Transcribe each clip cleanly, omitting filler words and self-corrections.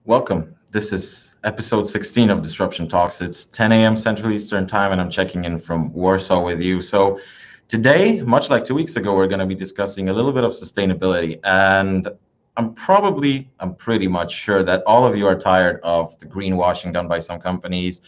Welcome. This is episode 16 of Disruption Talks. It's 10 a.m. Central Eastern Time, and I'm checking in from Warsaw with you. So today, much like 2 weeks ago, we're going to be discussing a little bit of sustainability. And I'm pretty much sure that all of you are tired of the greenwashing done by some companies,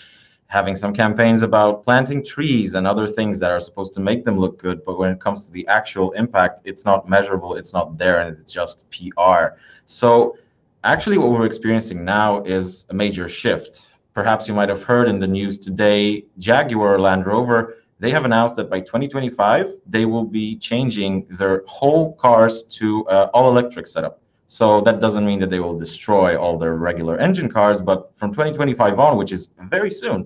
having some campaigns about planting trees and other things that are supposed to make them look good. But when it comes to the actual impact, it's not measurable, it's not there, and it's just PR. So actually, what we're experiencing now is a major shift. Perhaps you might have heard in the news today, Jaguar Land Rover, they have announced that by 2025, they will be changing their whole cars to all-electric setup. So that doesn't mean that they will destroy all their regular engine cars, but from 2025 on, which is very soon,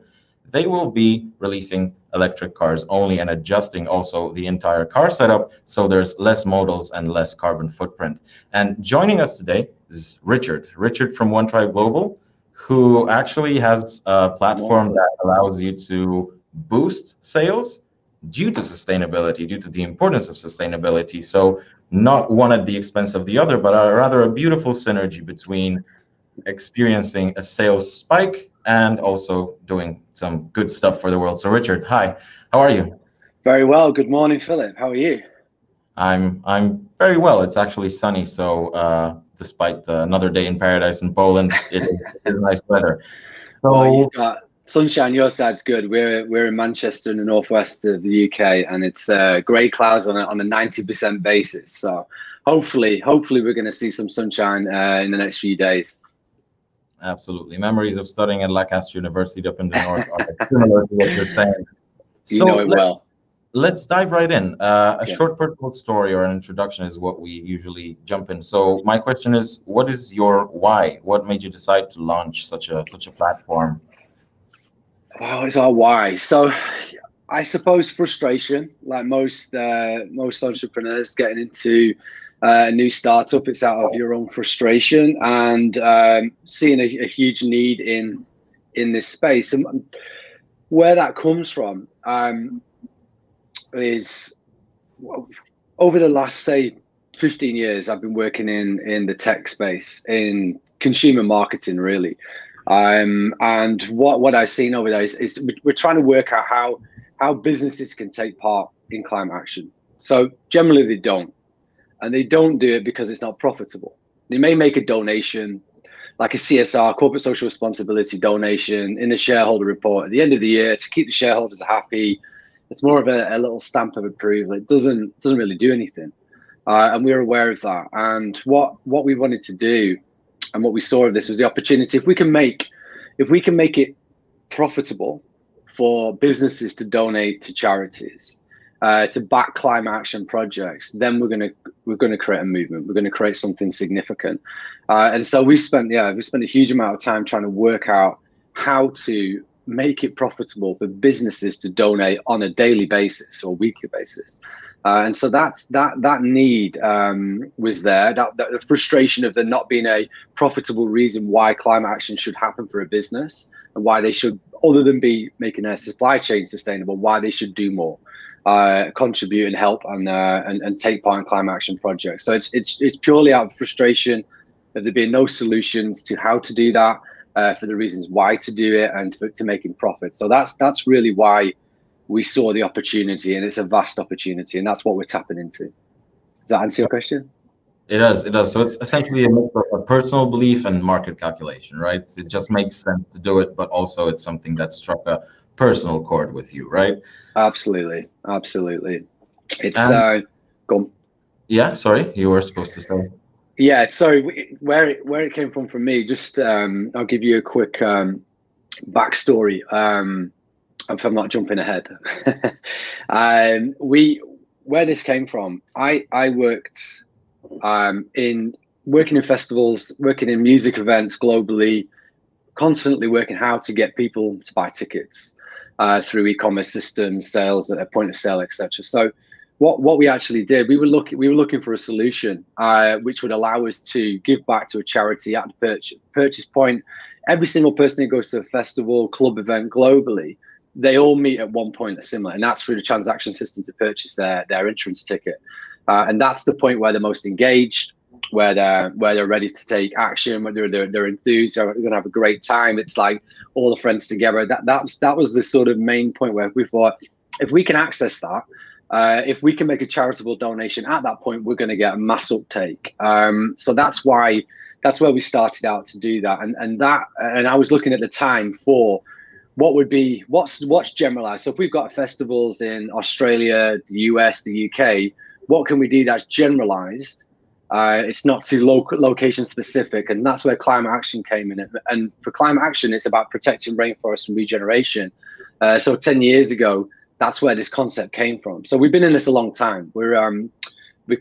they will be releasing electric cars only and adjusting also the entire car setup so there's less modals and less carbon footprint. And joining us today is Richard from One Tribe Global, who actually has a platform that allows you to boost sales due to sustainability, due to the importance of sustainability. So not one at the expense of the other, but rather a beautiful synergy between experiencing a sales spike and also doing some good stuff for the world. So Richard, hi, how are you? Very well. Good morning, Philip. How are you? I'm very well. It's actually sunny, so despite another day in paradise in Poland, it is nice weather. So well, you've got sunshine. Your side's good. We're in Manchester in the northwest of the UK, and it's grey clouds on a 90% basis. So hopefully we're going to see some sunshine in the next few days. Absolutely. Memories of studying at Lancaster University up in the north are similar to what you're saying. You know it well. Let's dive right in. A short personal story or an introduction is what we usually jump in. So my question is, what is your why? What made you decide to launch such a platform? Wow, it's our why. So I suppose frustration, like most entrepreneurs getting into a new startup, it's out of your own frustration and seeing a huge need in this space. And where that comes from is over the last, say, 15 years, I've been working in the tech space, in consumer marketing, really. And what I've seen over there is we're trying to work out how businesses can take part in climate action. So generally they don't. And they don't do it because it's not profitable. They may make a donation, like a CSR, corporate social responsibility donation, in the shareholder report at the end of the year to keep the shareholders happy. It's more of a little stamp of approval. It doesn't really do anything. And we're aware of that. And what we wanted to do and what we saw of this was the opportunity, if we can make it profitable for businesses to donate to charities, to back climate action projects, then we're going to create a movement. We're going to create something significant. And so we spent a huge amount of time trying to work out how to make it profitable for businesses to donate on a daily basis or weekly basis. And so that need was there. That the frustration of there not being a profitable reason why climate action should happen for a business, and why they should, other than be making their supply chain sustainable, why they should do more. Contribute and help and take part in climate action projects. So it's purely out of frustration of there being no solutions to how to do that, for the reasons why to do it, and to making profit. So that's really why we saw the opportunity, and it's a vast opportunity, and that's what we're tapping into. Does that answer your question? It does. So it's essentially a personal belief and market calculation, right? It just makes sense to do it, but also it's something that struck a personal chord with you, right? Absolutely. It's go on. Yeah, sorry, you were supposed to say. Yeah, sorry. Where it came from me. Just I'll give you a quick backstory. If I'm not jumping ahead. Where this came from. I worked working in festivals, working in music events globally, constantly working how to get people to buy tickets through e-commerce systems, sales at a point of sale, etc. So what we actually did, we were looking for a solution which would allow us to give back to a charity at the purchase point. Every single person who goes to a festival, club event globally, they all meet at one point that's similar, and that's through the transaction system to purchase their entrance ticket. And that's the point where they're most engaged, where they're ready to take action, whether they're enthused, they're going to have a great time. It's like all the friends together. That was the sort of main point where we thought, if we can access that, if we can make a charitable donation at that point, we're going to get a mass uptake. So that's where we started out to do that. And I was looking at the time for what's generalized. So if we've got festivals in Australia, the US, the UK, what can we do that's generalized? It's not too location specific, and that's where climate action came in. And for climate action, it's about protecting rainforests and regeneration. So 10 years ago, that's where this concept came from. So we've been in this a long time. We're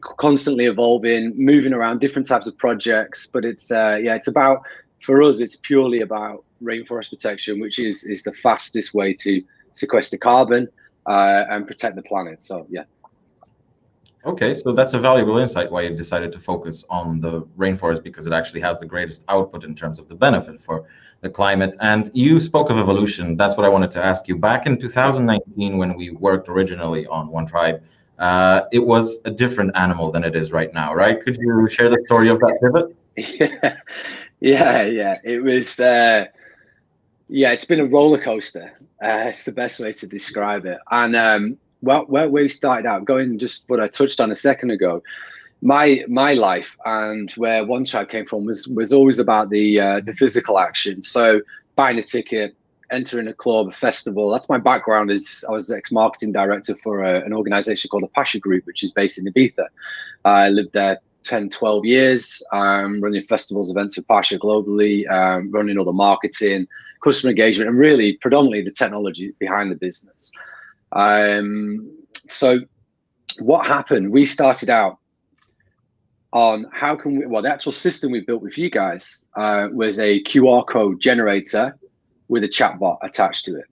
constantly evolving, moving around different types of projects, but it's about, for us, it's purely about rainforest protection, which is the fastest way to sequester carbon and protect the planet. So yeah. Okay, so that's a valuable insight why you decided to focus on the rainforest, because it actually has the greatest output in terms of the benefit for the climate. And you spoke of evolution. That's what I wanted to ask you. Back in 2019, when we worked originally on One Tribe, it was a different animal than it is right now, right? Could you share the story of that pivot? Yeah. It was, it's been a roller coaster. It's the best way to describe it. And well, where we started out, going just what I touched on a second ago, my life and where One Tribe came from was always about the physical action. So buying a ticket, entering a club, a festival. That's my background. I was ex-marketing director for an organization called the Pasha Group, which is based in Ibiza. I lived there 10, 12 years, running festivals, events for Pasha globally, running all the marketing, customer engagement, and really predominantly the technology behind the business. So what happened, we started out on the actual system we built with you guys was a QR code generator with a chatbot attached to it,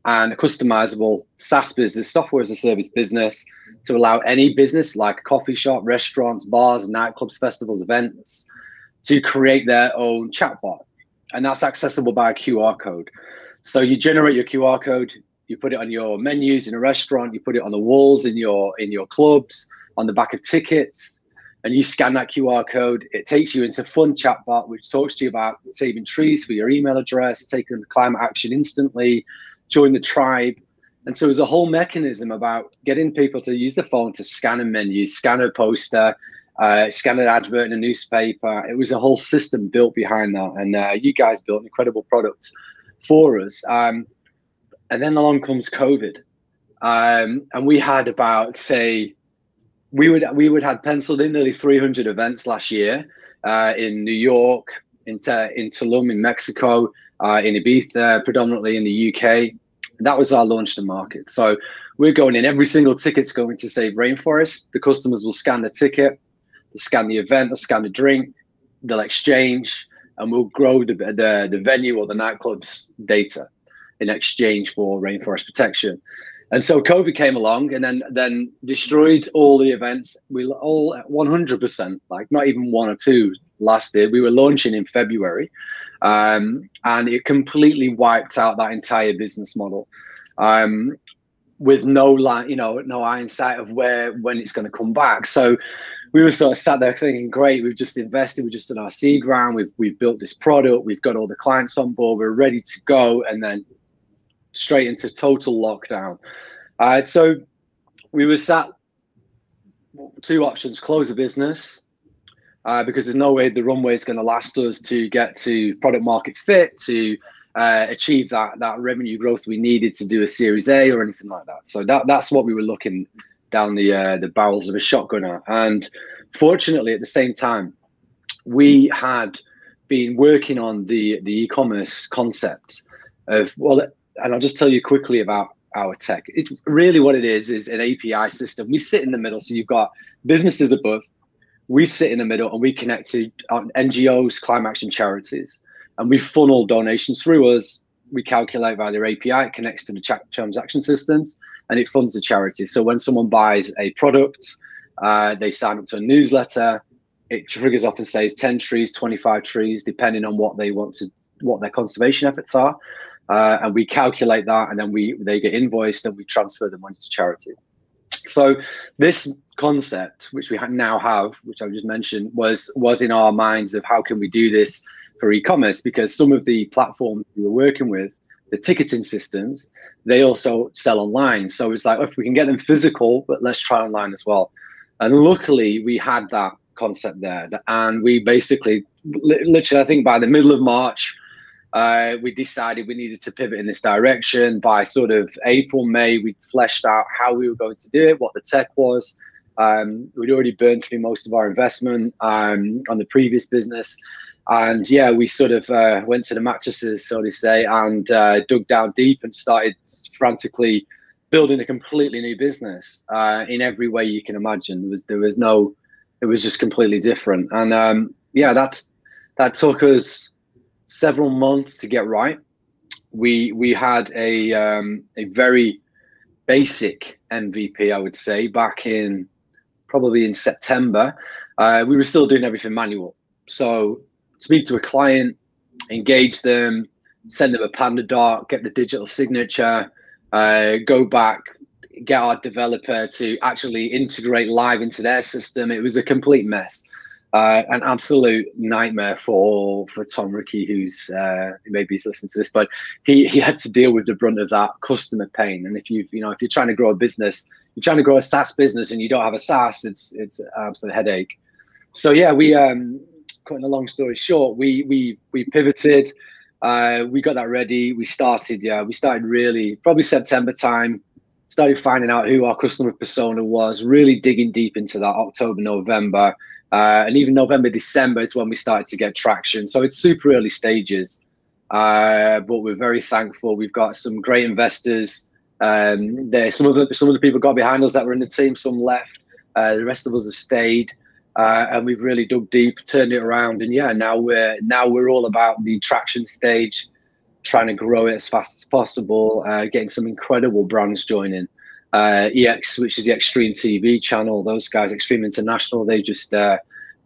and a customizable SaaS business, software as a service business, to allow any business like a coffee shop, restaurants, bars, nightclubs, festivals, events to create their own chatbot. And that's accessible by a QR code. So you generate your QR code, you put it on your menus in a restaurant, you put it on the walls in your clubs, on the back of tickets, and you scan that QR code. It takes you into fun chatbot, which talks to you about saving trees for your email address, taking climate action instantly, join the tribe. And so there's a whole mechanism about getting people to use the phone to scan a menu, scan a poster, scan an advert in a newspaper. It was a whole system built behind that. And you guys built an incredible product for us. And then along comes COVID, and we had about, say, we would have penciled in nearly 300 events last year in New York, in Tulum, in Mexico, in Ibiza, predominantly in the UK. That was our launch to market. So we're going in. Every single ticket's going to Save Rainforest. The customers will scan the ticket, they'll scan the event, they'll scan the drink, they'll exchange, and we'll grow the venue or the nightclub's data in exchange for rainforest protection. And so COVID came along and then destroyed all the events. We all 100%, like not even one or two lasted. We were launching in February, and it completely wiped out that entire business model, with no eye in sight of when it's going to come back. So we were sort of sat there thinking, great, we've just invested, we've just done our seed round, we've built this product, we've got all the clients on board, we're ready to go, and then straight into total lockdown. So we were sat, two options: close the business, because there's no way the runway is going to last us to get to product market fit, to achieve that revenue growth we needed to do a Series A or anything like that. So that's what we were looking down the barrels of a shotgun at. And fortunately, at the same time, we had been working on the e-commerce concept of, and I'll just tell you quickly about our tech. It's really what it is an API system. We sit in the middle. So you've got businesses above, we sit in the middle, and we connect to NGOs, climate action charities, and we funnel donations through us. We calculate via their API, it connects to the transaction systems, and it funds the charity. So when someone buys a product, they sign up to a newsletter, it triggers off and says 10 trees, 25 trees, depending on what their conservation efforts are. And we calculate that, and then they get invoiced, and we transfer the money to charity. So this concept, which we now have, which I just mentioned, was in our minds of how can we do this for e-commerce, because some of the platforms we were working with, the ticketing systems, they also sell online. So it's like, if we can get them physical, but let's try online as well. And luckily we had that concept there, and we basically, literally, I think by the middle of March, we decided we needed to pivot in this direction. By sort of April, May, we fleshed out how we were going to do it, what the tech was. We'd already burned through most of our investment on the previous business. And yeah, we sort of went to the mattresses, so to say, and dug down deep and started frantically building a completely new business in every way you can imagine. It was just completely different. And yeah, that took us several months to get right. We had a very basic MVP, I would say, back in probably in September. We were still doing everything manual. So speak to a client, engage them, send them a Panda doc, get the digital signature, go back, get our developer to actually integrate live into their system. It was a complete mess. An absolute nightmare for Tom Rickey, who's maybe he's listening to this, but he had to deal with the brunt of that customer pain. And if if you're trying to grow a business, you're trying to grow a SaaS business, and you don't have a SaaS, it's an absolute headache. So yeah, we cutting a long story short, we pivoted, we got that ready, we started really probably September time, started finding out who our customer persona was, really digging deep into that October, November. And even November, December is when we started to get traction. So it's super early stages, but we're very thankful. We've got some great investors. There, some of the people got behind us that were in the team. Some left. The rest of us have stayed, and we've really dug deep, turned it around. And yeah, now we're all about the traction stage, trying to grow it as fast as possible, getting some incredible brands joining. EX, which is the Extreme TV channel, those guys, Extreme International, they just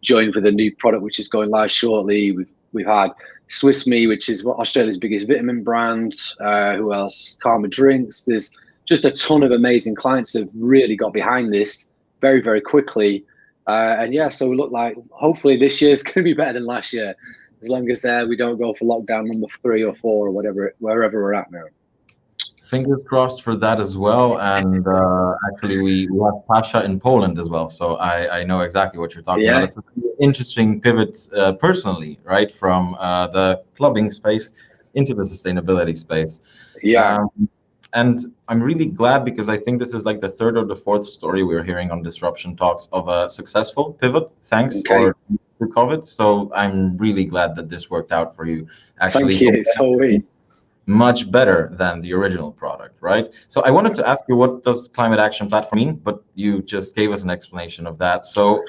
joined with a new product which is going live shortly. We've had Swiss Me, which is Australia's biggest vitamin brand. Who else? Karma Drinks. There's just a ton of amazing clients that have really got behind this very, very quickly. And yeah, so we look like hopefully this year's going to be better than last year, as long as we don't go for lockdown number 3 or 4 or whatever, wherever we're at now. Fingers crossed for that as well. And actually, we have Pasha in Poland as well, so I know exactly what you're talking about. It's an interesting pivot personally, right, from the clubbing space into the sustainability space. Yeah. And I'm really glad, because I think this is like the 3rd or the 4th story we're hearing on Disruption Talks of a successful pivot thanks to COVID. So I'm really glad that this worked out for you. Actually, thank you. So much better than the original product, right? So I wanted to ask you, what does Climate Action Platform mean? But you just gave us an explanation of that. So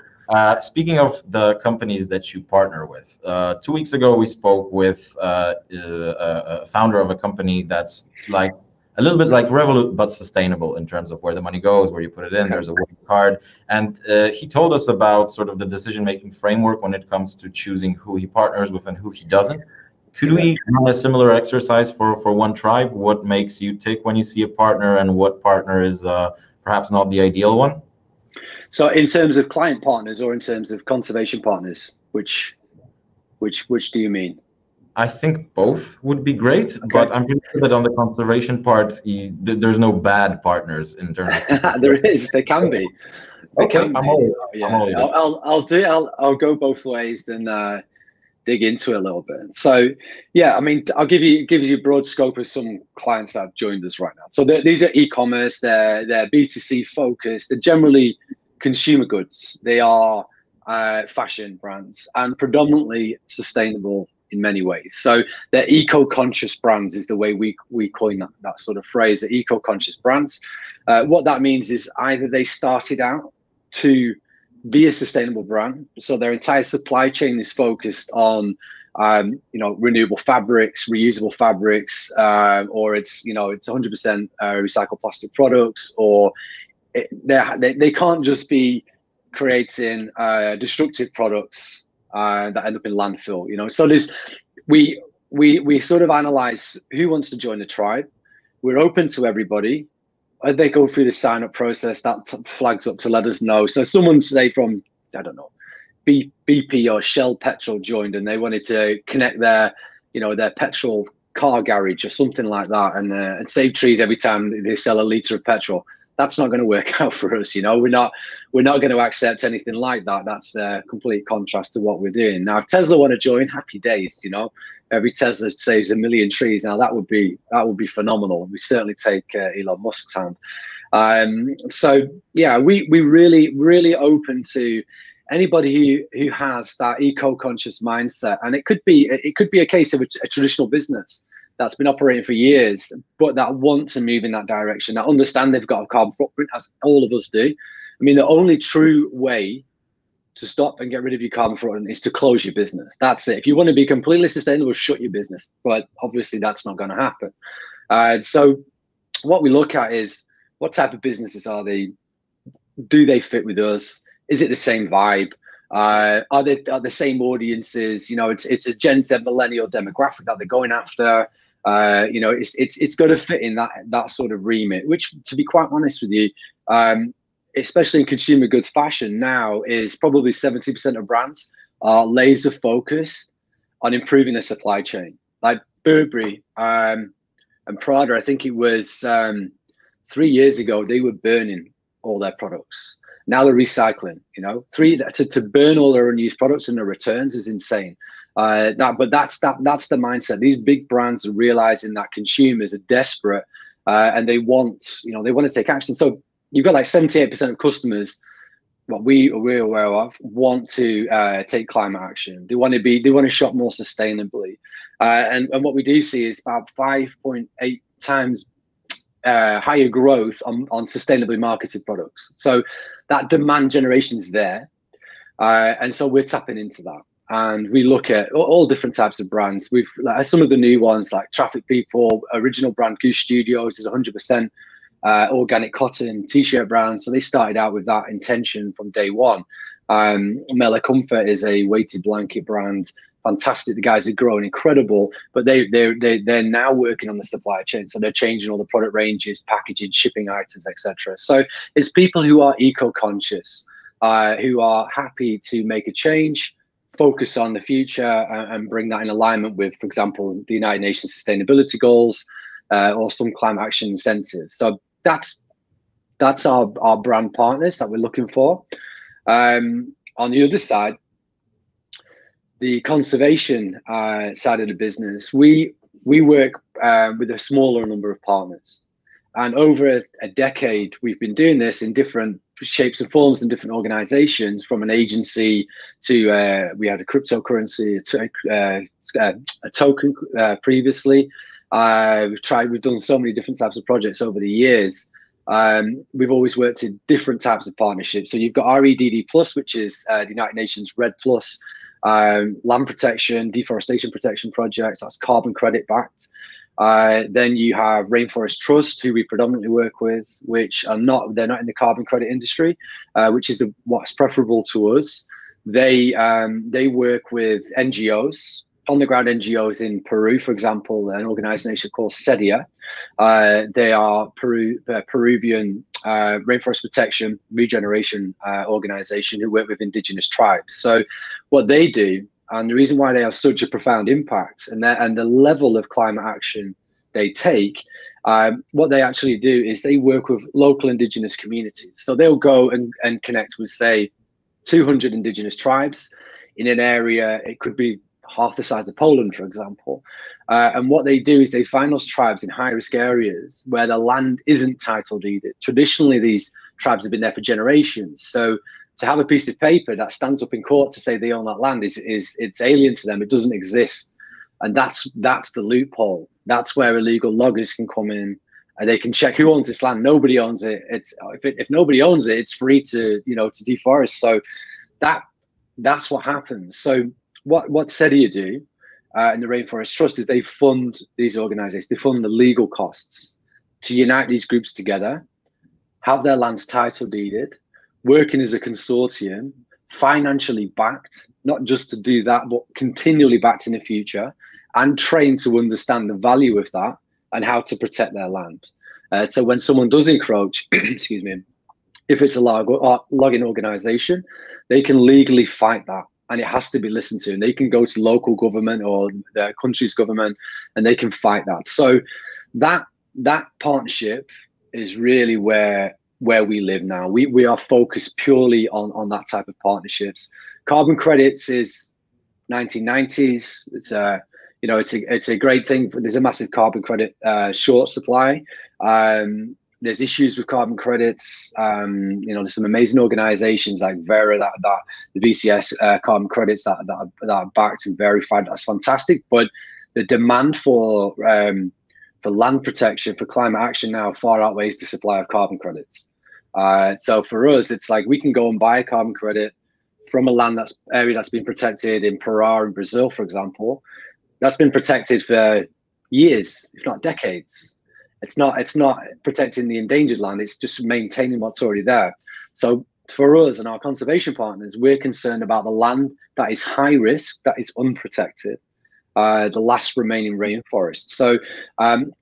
speaking of the companies that you partner with, 2 weeks ago we spoke with a founder of a company that's like a little bit like Revolut, but sustainable in terms of where the money goes, where you put it in. There's a working card, and he told us about sort of the decision-making framework when it comes to choosing who he partners with and who he doesn't. Could we run a similar exercise for One Tribe? What makes you tick when you see a partner, and what partner is perhaps not the ideal one? So in terms of client partners or in terms of conservation partners, which do you mean? I think both would be great, but I'm pretty sure that on the conservation part, there's no bad partners in terms of. There is. There can be. Okay, I'll go both ways and dig into it a little bit. So yeah, I mean, I'll give you a broad scope of some clients that have joined us right now. So these are e-commerce, they're B2C focused, they're generally consumer goods. They are fashion brands and predominantly sustainable in many ways. So they're eco-conscious brands is the way we coin that sort of phrase, the eco-conscious brands. What that means is either they started out to be a sustainable brand, so their entire supply chain is focused on renewable fabrics, reusable fabrics, or it's 100% recycled plastic products, or they can't just be creating destructive products that end up in landfill. So we sort of analyze who wants to join the tribe. We're open to everybody. they go through the sign up process, that flags up to let us know. So someone say from, I don't know, BP or Shell Petrol joined, and they wanted to connect their, their petrol car garage or something like that, and save trees every time they sell a litre of petrol. That's not going to work out for us. We're not going to accept anything like that. That's a complete contrast to what we're doing. Now, if Tesla want to join, happy days. Every Tesla saves 1 million trees. Now that would be phenomenal. We certainly take Elon Musk's hand. So yeah, we really open to anybody who has that eco-conscious mindset, and it could be a case of a traditional business that's been operating for years, but that want to move in that direction, that understand they've got a carbon footprint, as all of us do. I mean, the only true way to stop and get rid of your carbon footprint is to close your business. That's it. If you want to be completely sustainable, shut your business. But obviously that's not going to happen. So what we look at is, what type of businesses are they? Do they fit with us? Is it the same vibe? Are the same audiences? It's a Gen Z millennial demographic that they're going after. It's got to fit in that sort of remit, which, to be quite honest with you, especially in consumer goods fashion now, is probably 70% of brands are laser focused on improving their supply chain. Like Burberry and Prada, I think it was 3 years ago, they were burning all their products. Now they're recycling. To burn all their unused products and their returns is insane. But that's the mindset. These big brands are realizing that consumers are desperate and they want to take action. So you've got like 78% of customers, what we're aware of, want to take climate action. They want to shop more sustainably, and what we do see is about 5.8 times higher growth on sustainably marketed products. So that demand generation is there, and so we're tapping into that. And we look at all different types of brands. We've some of the new ones like Traffic People, original brand Goose Studios is 100% organic cotton t-shirt brand. So they started out with that intention from day one. Mela Comfort is a weighted blanket brand. Fantastic. The guys are growing incredible, but they're now working on the supply chain. So they're changing all the product ranges, packaging, shipping items, etc. So it's people who are eco-conscious, who are happy to make a change, focus on the future, and bring that in alignment with, for example, the United Nations Sustainability Goals or some climate action incentives. So that's our brand partners that we're looking for. On the other side, the conservation side of the business, we work with a smaller number of partners. And over a decade, we've been doing this in different shapes and forms and different organizations, from an agency to we had a cryptocurrency, a token previously. We've done so many different types of projects over the years. We've always worked in different types of partnerships. So you've got REDD Plus, which is the United Nations Red Plus, land protection, deforestation protection projects. That's carbon credit backed. Then you have Rainforest Trust, who we predominantly work with, which they're not in the carbon credit industry, which is what's preferable to us. They work with NGOs, on the ground NGOs in Peru, for example, an organization called SEDIA. They are Peruvian rainforest protection regeneration organization who work with indigenous tribes. So what they do, and the reason why they have such a profound impact, and the level of climate action they take, what they actually do is they work with local indigenous communities. So they'll go and connect with, say, 200 indigenous tribes in an area. It could be half the size of Poland, for example. And what they do is they find those tribes in high-risk areas where the land isn't title deeded. Traditionally, these tribes have been there for generations. So to have a piece of paper that stands up in court to say they own that land it's alien to them. It doesn't exist. And that's the loophole. That's where illegal loggers can come in and they can check who owns this land. Nobody owns it. If nobody owns it, it's free to deforest. So that's what happens. So what SEDIA do in the Rainforest Trust is they fund these organizations. They fund the legal costs to unite these groups together, have their lands title deeded, working as a consortium, financially backed, not just to do that, but continually backed in the future, and trained to understand the value of that and how to protect their land. So when someone does encroach, excuse me, if it's a logging organization, they can legally fight that, and it has to be listened to. And they can go to local government or their country's government, and they can fight that. So that partnership is really where we live now. We are focused purely on that type of partnerships. Carbon credits is 1990s. It's a great thing. There's a massive carbon credit short supply. There's issues with carbon credits. There's some amazing organizations like Vera, that the VCS carbon credits that are backed and verified. That's fantastic. But the demand for land protection, for climate action now far outweighs the supply of carbon credits. So for us, it's like we can go and buy a carbon credit from a area that's been protected in Pará in Brazil, for example. That's been protected for years, if not decades. It's not protecting the endangered land. It's just maintaining what's already there. So for us and our conservation partners, we're concerned about the land that is high risk, that is unprotected, the last remaining rainforest. So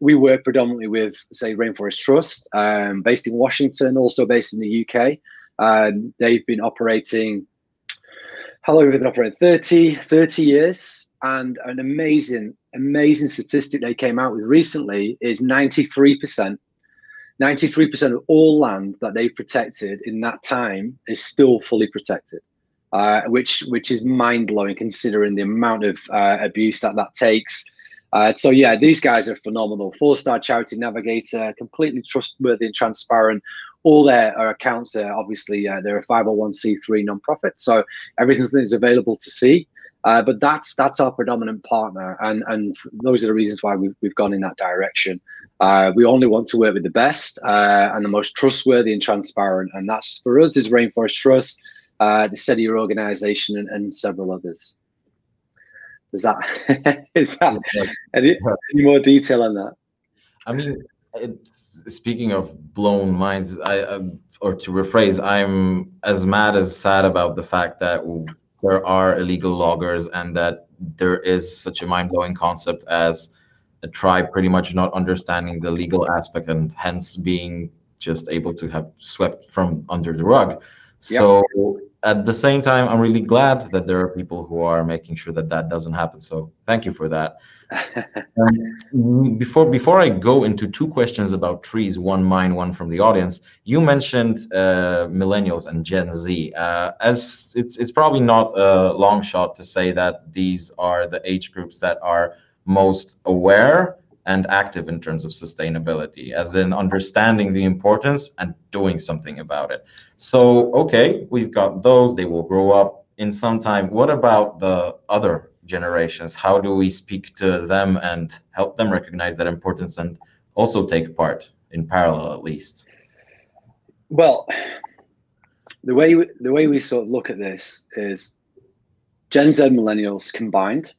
we work predominantly with, say, Rainforest Trust, based in Washington, also based in the UK. They've been operating, how long have they been operating? 30 years. And an amazing statistic they came out with recently is 93% of all land that they've protected in that time is still fully protected, which is mind-blowing considering the amount of abuse that takes. So yeah, these guys are phenomenal. 4-star charity navigator, completely trustworthy and transparent. All their accounts are obviously, they're a 501c3 nonprofit, so everything is available to see. But that's our predominant partner, and those are the reasons why we've gone in that direction. We only want to work with the best and the most trustworthy and transparent, and that's for us is Rainforest Trust, the SEDIA organization, and several others. Is that any more detail on that? I mean, speaking of blown minds, or to rephrase, I'm as mad as sad about the fact that there are illegal loggers and that there is such a mind-blowing concept as a tribe pretty much not understanding the legal aspect and hence being just able to have swept from under the rug. Yep. So at the same time, I'm really glad that there are people who are making sure that that doesn't happen. So thank you for that. Before I go into 2 questions about trees, one mine, one from the audience, you mentioned millennials and Gen Z. As it's probably not a long shot to say that these are the age groups that are most aware and active in terms of sustainability, as in understanding the importance and doing something about it. So, okay, we've got those, they will grow up in some time. What about the other generations? How do we speak to them and help them recognize that importance and also take part in parallel, at least? Well, the way we sort of look at this is Gen Z millennials combined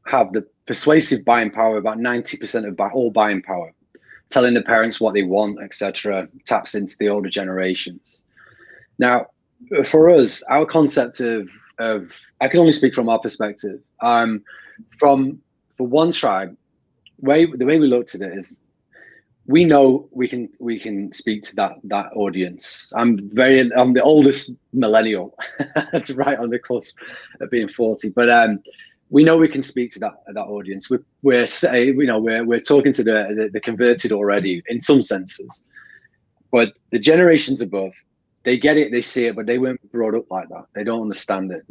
have the persuasive buying power, about 90% of all buying power, telling the parents what they want, etc., taps into the older generations. Now, for us, our concept of I can only speak from our perspective. For one tribe, the way we looked at it is, we know we can speak to that audience. I'm the oldest millennial. That's right on the cusp of being 40, but we know we can speak to that audience. We're talking to the converted already in some senses, but the generations above, they get it, they see it, but they weren't brought up like that. They don't understand it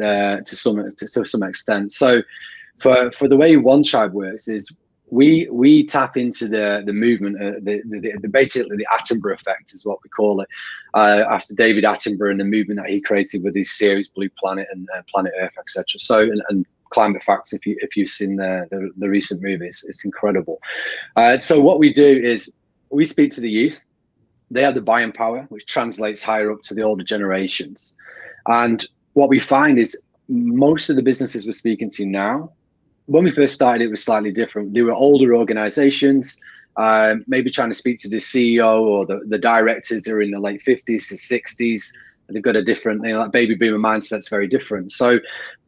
to some extent. So for the way One Tribe works is we tap into the movement, basically the Attenborough effect is what we call it, after David Attenborough and the movement that he created with his series Blue Planet and Planet Earth, etc. So and Climate Facts, if you've seen the recent movies, it's incredible. So what we do is we speak to the youth. They have the buying power, which translates higher up to the older generations. And what we find is most of the businesses we're speaking to now, when we first started, it was slightly different. They were older organizations, maybe trying to speak to the CEO or the directors who are in the late 50s to 60s. And they've got a different, that baby boomer mindset's very different. So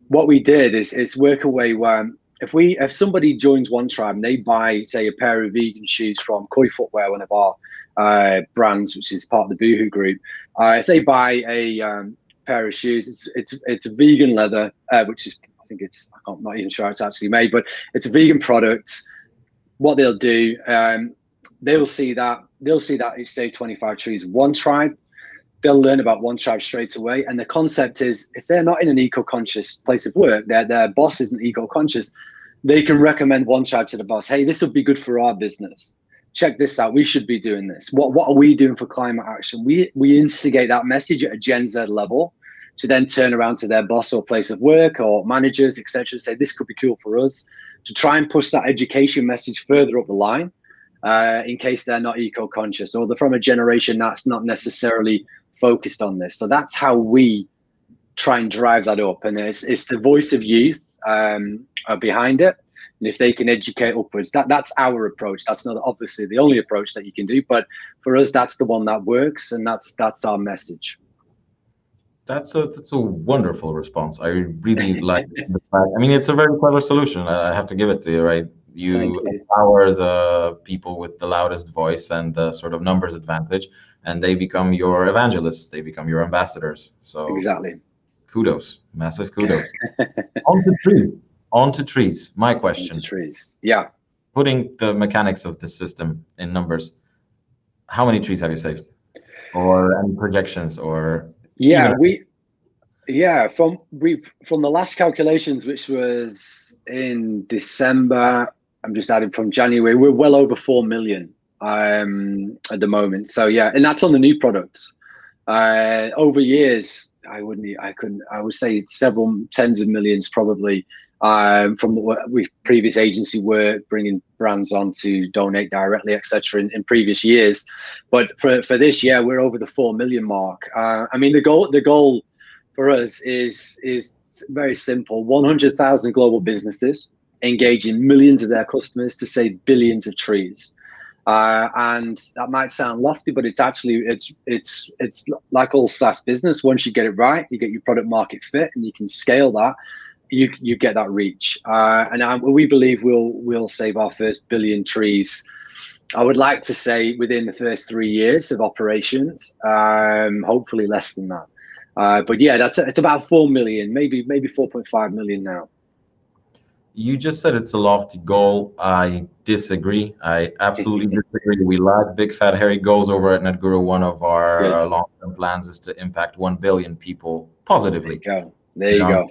what we did is work a way where if somebody joins One Tribe and they buy, say, a pair of vegan shoes from Koi Footwear, one of our brands, which is part of the Boohoo group, if they buy a pair of shoes, it's a vegan leather, which is, I think I'm not even sure it's actually made, but it's a vegan product. What they'll do, they'll see that it's saved 25 trees. One Tribe, they'll learn about One Tribe straight away. And the concept is, if they're not in an eco-conscious place of work, their boss isn't eco-conscious, they can recommend One Tribe to the boss. Hey, this would be good for our business. Check this out. We should be doing this. What are we doing for climate action? We instigate that message at a Gen Z level to then turn around to their boss or place of work or managers, etc., say this could be cool for us, to try and push that education message further up the line in case they're not eco-conscious or they're from a generation that's not necessarily focused on this. So that's how we try and drive that up, and it's the voice of youth behind it. And if they can educate upwards, that's our approach. That's not obviously the only approach that you can do, but for us, that's the one that works, and that's our message. That's a wonderful response. I really like the fact. I mean, it's a very clever solution. I have to give it to you, right? You empower the people with the loudest voice and the sort of numbers advantage, and they become your evangelists. They become your ambassadors. So exactly. Kudos, massive kudos. On to trees. My question. On to trees. Yeah. Putting the mechanics of the system in numbers, how many trees have you saved, or any projections, or? Yeah, from the last calculations, which was in December, I'm just adding from January, we're well over 4 million at the moment. So yeah, and that's on the new products. Over years, I would say several tens of millions probably from the previous agency work, bringing brands on to donate directly, etc. in previous years. But for this year, we're over the 4 million mark. I mean, the goal for us is very simple: 100,000 global businesses engaging millions of their customers to save billions of trees. And that might sound lofty, but it's actually it's like all SaaS business. Once you get it right, you get your product market fit, and you can scale that. You get that reach, and we believe we'll save our first billion trees. I would like to say within the first 3 years of operations, hopefully less than that. But yeah, it's about 4 million, maybe 4.5 million now. You just said it's a lofty goal. I disagree. I absolutely disagree. We like big, fat, hairy goals over at NetGuru. One of our long-term plans is to impact 1 billion people positively. There you go.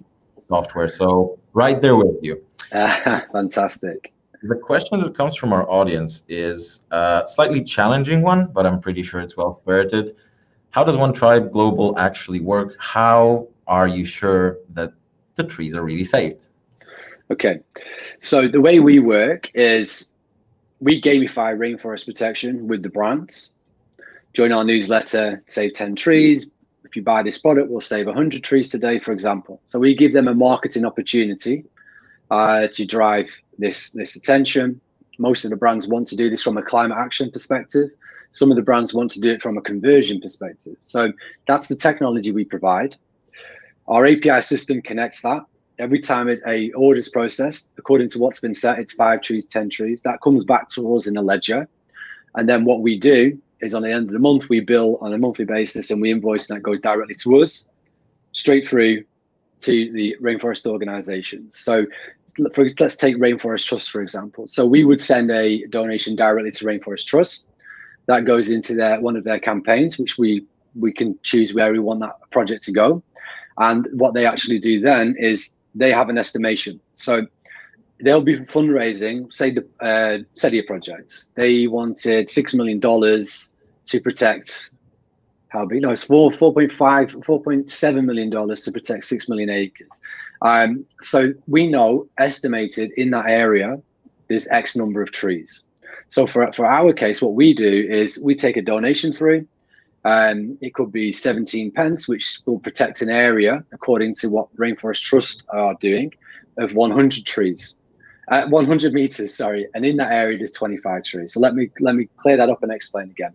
Software. So right there with you. Fantastic. The question that comes from our audience is a slightly challenging one, but I'm pretty sure it's well-spirited. How does One Tribe Global actually work? How are you sure that the trees are really saved? Okay, so the way we work is we gamify rainforest protection with the brands. Join our newsletter, save 10 trees. If you buy this product, we'll save 100 trees today, for example. So we give them a marketing opportunity to drive this attention. Most of the brands want to do this from a climate action perspective. Some of the brands want to do it from a conversion perspective. So that's the technology we provide. Our API system connects that. Every time a order is processed, according to what's been set, it's 5 trees, 10 trees. That comes back to us in a ledger. And then what we do is on the end of the month, we bill on a monthly basis and we invoice, and that goes directly to us, straight through to the rainforest organizations. So let's take Rainforest Trust, for example. So we would send a donation directly to Rainforest Trust. That goes into one of their campaigns, which we can choose where we want that project to go. And what they actually do then is they have an estimation. So they'll be fundraising, say the Sedia projects. They wanted $6 million to protect, it's $4.7 million to protect 6 million acres. So we know, estimated in that area, there's X number of trees. So for our case, what we do is we take a donation through. It could be 17 pence, which will protect an area according to what Rainforest Trust are doing, of 100 trees, 100 meters, sorry. And in that area, there's 25 trees. So let me clear that up and explain again.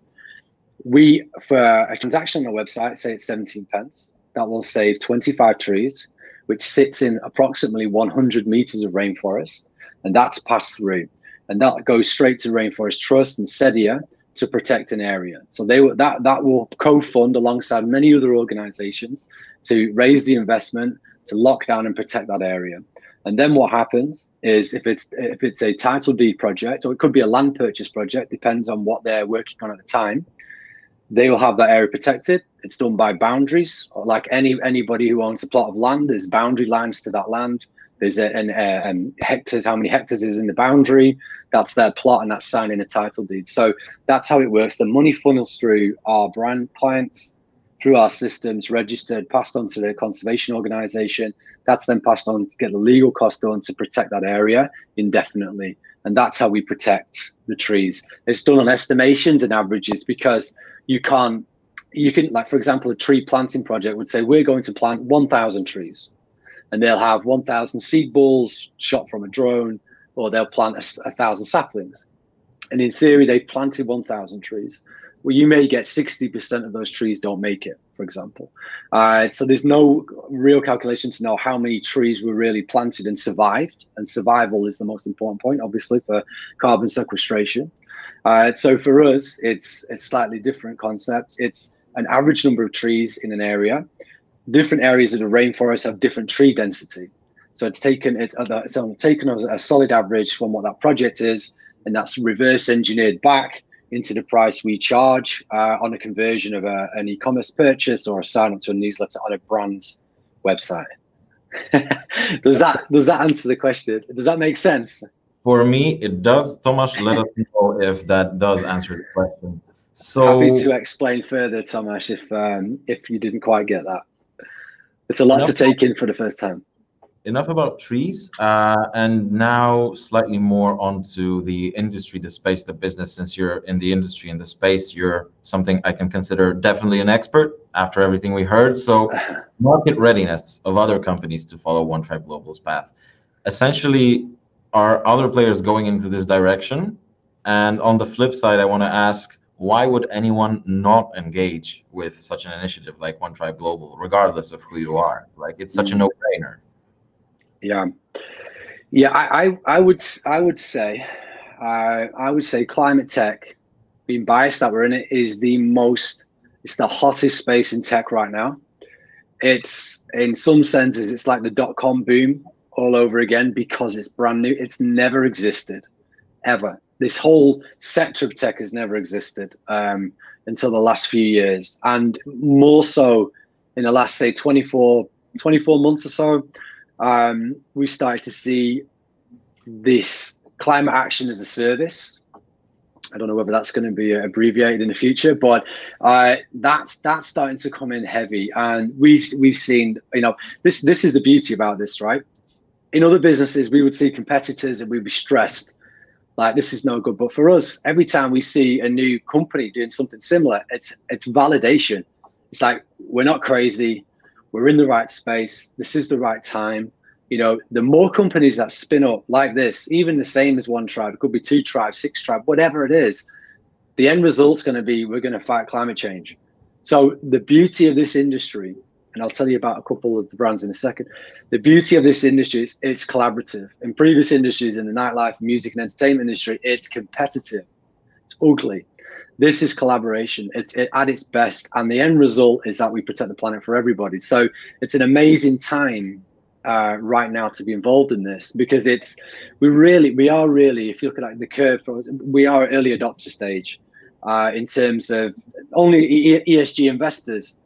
For a transaction on the website, say it's 17 pence, that will save 25 trees, which sits in approximately 100 meters of rainforest, and that's passed through. And that goes straight to Rainforest Trust and CEDIA to protect an area. So that will co-fund alongside many other organizations to raise the investment to lock down and protect that area. And then what happens is if it's a title deed project, or it could be a land purchase project, depends on what they're working on at the time, they will have that area protected. It's done by boundaries, or like anybody who owns a plot of land, there's boundary lines to that land. There's hectares, how many hectares is in the boundary. That's their plot, and that's signing a title deed. So that's how it works. The money funnels through our brand clients, through our systems, registered, passed on to the conservation organization. That's then passed on to get the legal cost done to protect that area indefinitely. And that's how we protect the trees. It's done on estimations and averages, because you can, like, for example, a tree planting project would say, we're going to plant 1,000 trees. And they'll have 1,000 seed balls shot from a drone, or they'll plant 1,000 saplings. And in theory, they planted 1,000 trees. Well, you may get 60% of those trees don't make it, for example. So there's no real calculation to know how many trees were really planted and survived. And survival is the most important point, obviously, for carbon sequestration. So for us, it's a slightly different concept. It's an average number of trees in an area. Different areas of the rainforest have different tree density. So it's taken a solid average from what that project is, and that's reverse engineered back into the price we charge on a conversion of an e-commerce purchase or a sign up to a newsletter on a brand's website. Does that answer the question? Does that make sense? For me, it does. Tomasz, let us know if that does answer the question. So happy to explain further, Tomasz, if you didn't quite get that. It's a lot to take in for the first time. Enough about trees, and now slightly more onto the industry, the space, the business. Since you're in the industry, in the space, you're something I can consider definitely an expert after everything we heard. So market readiness of other companies to follow One Tribe Global's path. Essentially, are other players going into this direction? And on the flip side, I want to ask, why would anyone not engage with such an initiative like One Tribe Global, regardless of who you are? Like, it's such a no-brainer. Yeah, I would say climate tech, being biased that we're in it, is it's the hottest space in tech right now. It's, in some senses, it's like the dot-com boom all over again, because it's brand new. It's never existed, ever. This whole sector of tech has never existed until the last few years, and more so in the last, say, 24 months or so. We started to see this climate action as a service. I don't know whether that's going to be abbreviated in the future, but that's starting to come in heavy. And we've seen, this is the beauty about this, right? In other businesses, we would see competitors and we'd be stressed, like, this is no good. But for us, every time we see a new company doing something similar, it's validation. It's like, we're not crazy. We're in the right space. This is the right time. The more companies that spin up like this, even the same as One Tribe, it could be 2 tribes, 6 tribes, whatever it is, the end result's going to be, we're going to fight climate change. So the beauty of this industry, and I'll tell you about a couple of the brands in a second. The beauty of this industry is it's collaborative. In previous industries, in the nightlife, music and entertainment industry, it's competitive. It's ugly. This is collaboration. It's at its best, and the end result is that we protect the planet for everybody. So it's an amazing time right now to be involved in this, because we are really, if you look at the curve, we are at early adopter stage in terms of only ESG investors.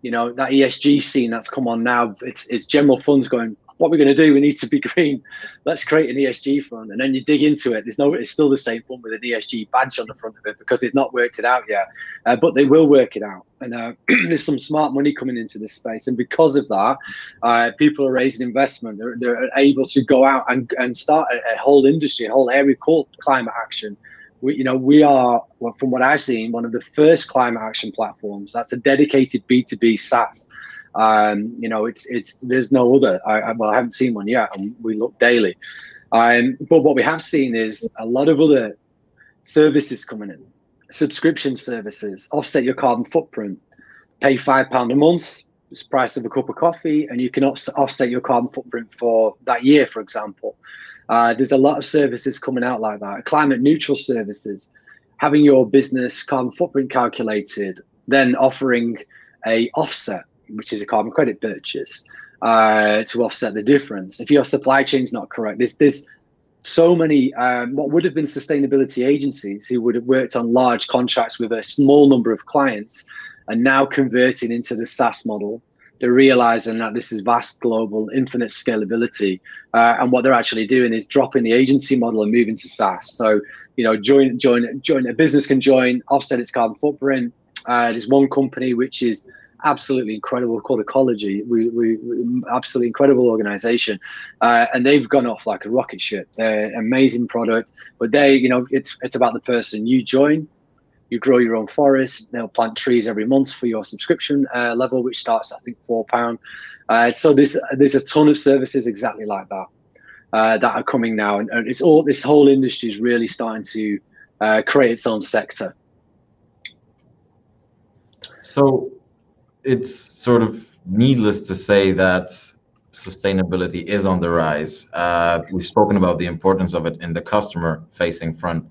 That ESG scene that's come on now, it's general funds going, what we're going to do, we need to be green. Let's create an ESG fund. And then you dig into it. It's still the same fund with an ESG badge on the front of it, because they've not worked it out yet. But they will work it out. And there's some smart money coming into this space. And because of that, people are raising investment. They're able to go out and start a whole industry, a whole area called climate action. We are, from what I've seen, one of the first climate action platforms. That's a dedicated B2B SaaS. There's no other. I haven't seen one yet, and we look daily. But what we have seen is a lot of other services coming in, subscription services, offset your carbon footprint, pay £5 a month, price of a cup of coffee, and you can offset your carbon footprint for that year, for example. There's a lot of services coming out like that. Climate neutral services, having your business carbon footprint calculated, then offering a offset, which is a carbon credit purchase, to offset the difference. If your supply chain's not correct, there's so many what would have been sustainability agencies who would have worked on large contracts with a small number of clients and now converting into the SaaS model. They're realizing that this is vast, global, infinite scalability, and what they're actually doing is dropping the agency model and moving to SaaS. So, you know, join a business can join, offset its carbon footprint. There's one company which is absolutely incredible called Ecology. We absolutely incredible organization, and they've gone off like a rocket ship. They're an amazing product, but they, you know, it's about the person. You join, you grow your own forest. They'll plant trees every month for your subscription level, which starts, I think, £4. So there's a ton of services exactly like that that are coming now, and it's all, this whole industry is really starting to create its own sector. So it's sort of needless to say that sustainability is on the rise. We've spoken about the importance of it in the customer-facing front.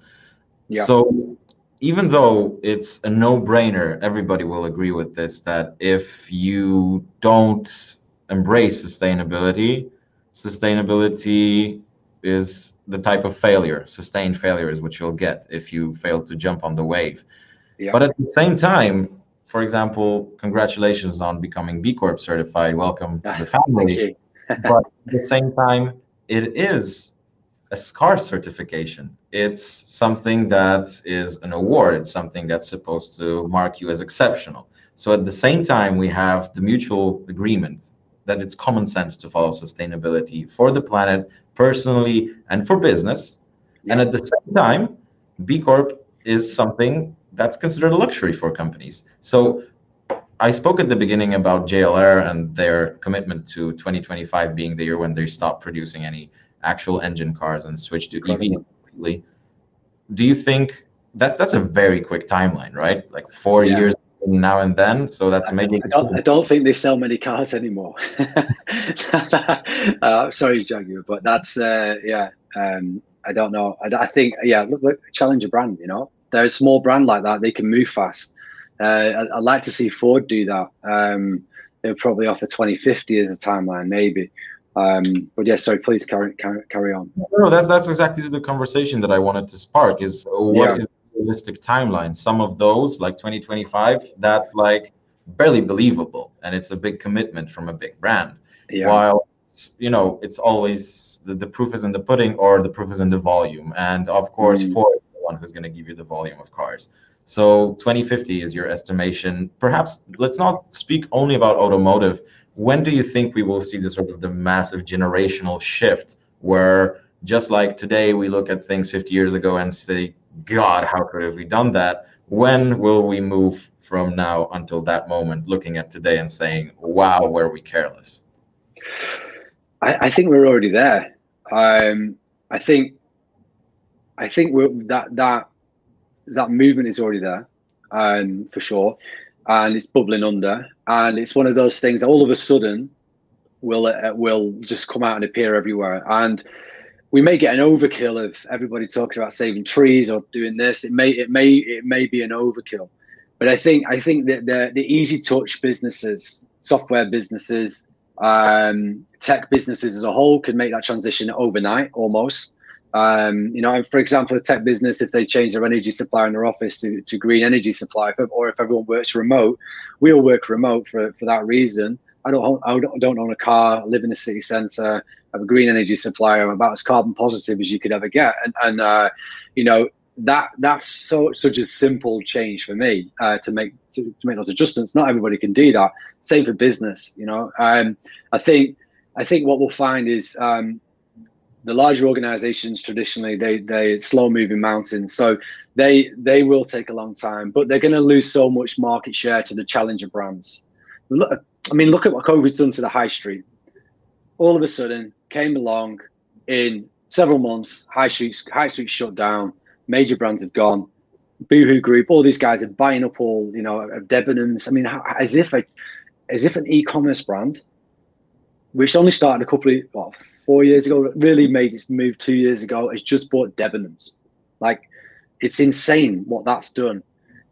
Yeah. So even though it's a no-brainer, everybody will agree with this, that if you don't embrace sustainability, sustainability is the type of failure, sustained failure is what you'll get if you fail to jump on the wave. Yeah. But at the same time, for example, congratulations on becoming B Corp certified. Welcome to the family. But at the same time, it is a SCAR certification. It's something that is an award. It's something that's supposed to mark you as exceptional. So at the same time, we have the mutual agreement that it's common sense to follow sustainability for the planet, personally, and for business. Yeah. And at the same time, B Corp is something that's considered a luxury for companies. So I spoke at the beginning about JLR and their commitment to 2025 being the year when they stop producing any actual engine cars and switch to EVs completely. Do you think that's a very quick timeline, right? Like 4 years now and then. So that's amazing. I don't think they sell many cars anymore. Sorry, Jaguar, but that's I don't know. I think look, Challenger brand, you know, they're a small brand like that. They can move fast. I'd like to see Ford do that. They'll probably offer 2050 as a timeline, maybe. But yeah, sorry, please carry on. No, that's exactly the conversation that I wanted to spark. Is what is the realistic timeline? Some of those, like 2025, that's like barely believable, and it's a big commitment from a big brand. Yeah. While, you know, it's always the proof is in the pudding, or the proof is in the volume. And of course, Ford is the one who's going to give you the volume of cars. So 2050 is your estimation. Perhaps let's not speak only about automotive. When do you think we will see the sort of the massive generational shift where, just like today, we look at things 50 years ago and say, God, how could have we done that? When will we move from now until that moment, looking at today and saying, wow, were we careless? I think we're already there. I think we're that movement is already there, for sure, and it's bubbling under, and it's one of those things that all of a sudden will just come out and appear everywhere, and we may get an overkill of everybody talking about saving trees or doing this. It may be an overkill, but I think that the easy touch businesses, software businesses, tech businesses as a whole could make that transition overnight almost. You know, for example, a tech business, if they change their energy supplier in their office to green energy supply, or if everyone works remote, we all work remote for that reason. I don't own a car, live in a city centre, have a green energy supplier. I'm about as carbon positive as you could ever get, and you know, that's such a simple change for me to make those adjustments. Not everybody can do that. Same for business, you know. I think what we'll find is the larger organizations traditionally they slow moving mountains, so they will take a long time, but they're going to lose so much market share to the challenger brands. Look at what COVID's done to the high street. All of a sudden came along in several months, high streets shut down, major brands have gone, Boohoo Group, all these guys are buying up all, you know, of Debenhams. I mean, as if as if an e-commerce brand, which only started a couple of 4 years ago, really made its move 2 years ago, has just bought Debenhams. Like, it's insane what that's done.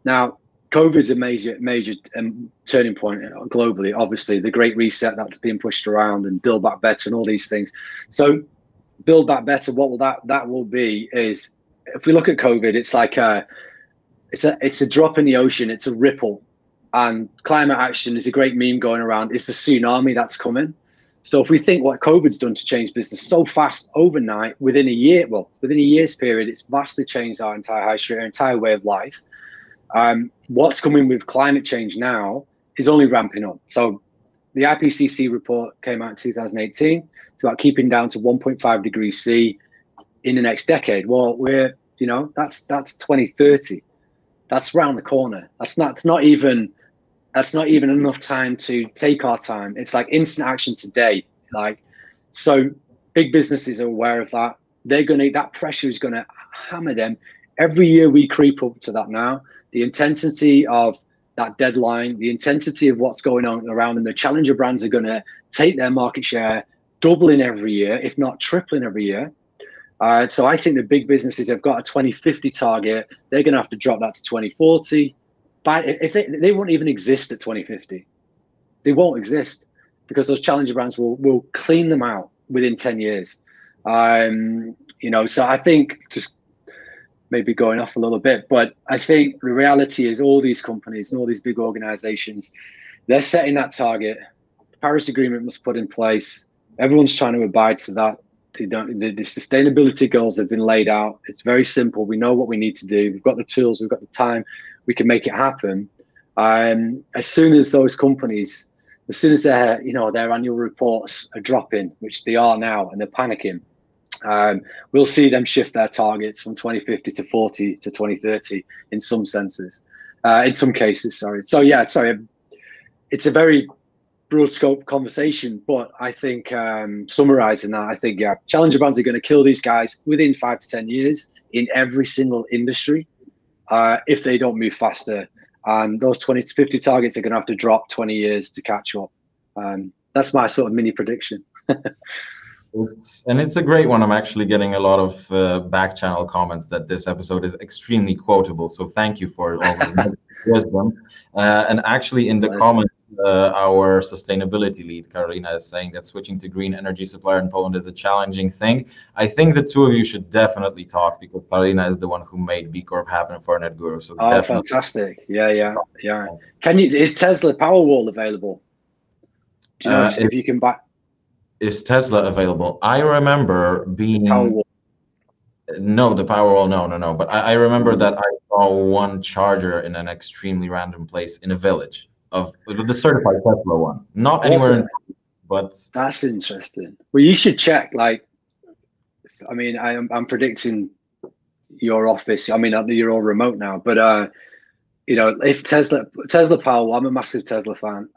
Now, COVID's a major turning point globally. Obviously, the Great Reset that's being pushed around, and Build Back Better, and all these things. So, Build Back Better. What will that will be is, if we look at COVID, it's like it's a drop in the ocean. It's a ripple, and climate action is a great meme going around. It's the tsunami that's coming. So if we think what COVID's done to change business so fast overnight, within a year's period, it's vastly changed our entire high street, our entire way of life. What's coming with climate change now is only ramping up. So the IPCC report came out in 2018. It's about keeping down to 1.5 degrees C in the next decade. Well, that's 2030. That's around the corner. That's not even enough time to take our time. It's like instant action today. So big businesses are aware of that. That pressure is gonna hammer them. Every year we creep up to that now. The intensity of that deadline, the intensity of what's going on around, and the challenger brands are gonna take their market share, doubling every year, if not tripling every year. So I think the big businesses have got a 2050 target. They're gonna have to drop that to 2040. But if they won't even exist at 2050, they won't exist, because those challenger brands will clean them out within 10 years. So I think, just maybe going off a little bit, but I think the reality is all these companies and all these big organizations, they're setting that target. The Paris Agreement must put in place. Everyone's trying to abide to that. The sustainability goals have been laid out. It's very simple. We know what we need to do. We've got the tools. We've got the time. We can make it happen. As soon as those companies, as soon as their annual reports are dropping, which they are now, and they're panicking, we'll see them shift their targets from 2050 to 40 to 2030 in some cases. Sorry. So yeah, sorry. It's a very broad scope conversation, but I think summarizing that, I think, challenger brands are going to kill these guys within 5 to 10 years in every single industry if they don't move faster. And those 20 to 50 targets are going to have to drop 20 years to catch up. That's my sort of mini prediction. It's a great one. I'm actually getting a lot of back channel comments that this episode is extremely quotable. So thank you for all the wisdom. And actually in the comments, our sustainability lead, Karolina, is saying that switching to green energy supplier in Poland is a challenging thing. I think the two of you should definitely talk, because Karolina is the one who made B Corp happen for NetGuru. So fantastic. Yeah. Is Tesla Powerwall available? Do you know if you can buy? Is Tesla available? I remember being... Powerwall. No, the Powerwall, no. But I remember that I saw one charger in an extremely random place in a village, of the certified Tesla one. Not anywhere, but... That's interesting. Well, you should check. I'm predicting your office. You're all remote now, but if Tesla Powerwall, I'm a massive Tesla fan.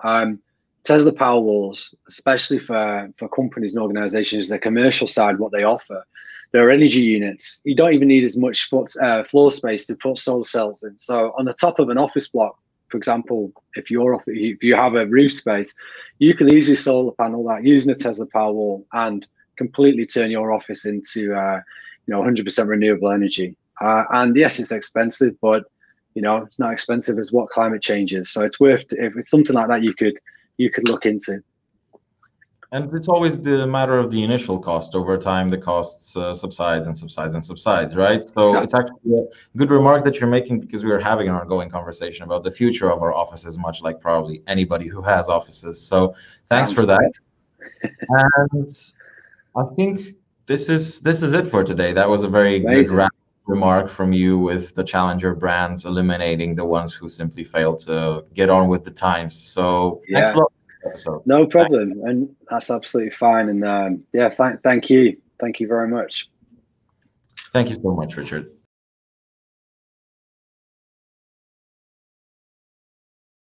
Tesla Powerwalls, especially for companies and organizations, their commercial side, what they offer, their energy units, you don't even need as much floor space to put solar cells in. So on the top of an office block, for example, if you have a roof space, you can easily solar panel that using a Tesla Powerwall and completely turn your office into 100% renewable energy. And yes, it's expensive, but it's not expensive as what climate change is. So it's worth, if it's something like that, you could look into. And it's always the matter of the initial cost. Over time, the costs subsides, right? So exactly. It's actually a good remark that you're making, because we are having an ongoing conversation about the future of our offices, much like probably anybody who has offices. So thanks for that. And I think this is it for today. That was a very good remark from you, with the challenger brands eliminating the ones who simply fail to get on with the times. So thanks a lot. Episode. No problem, and that's absolutely fine. And thank you very much. Thank you so much, Richard.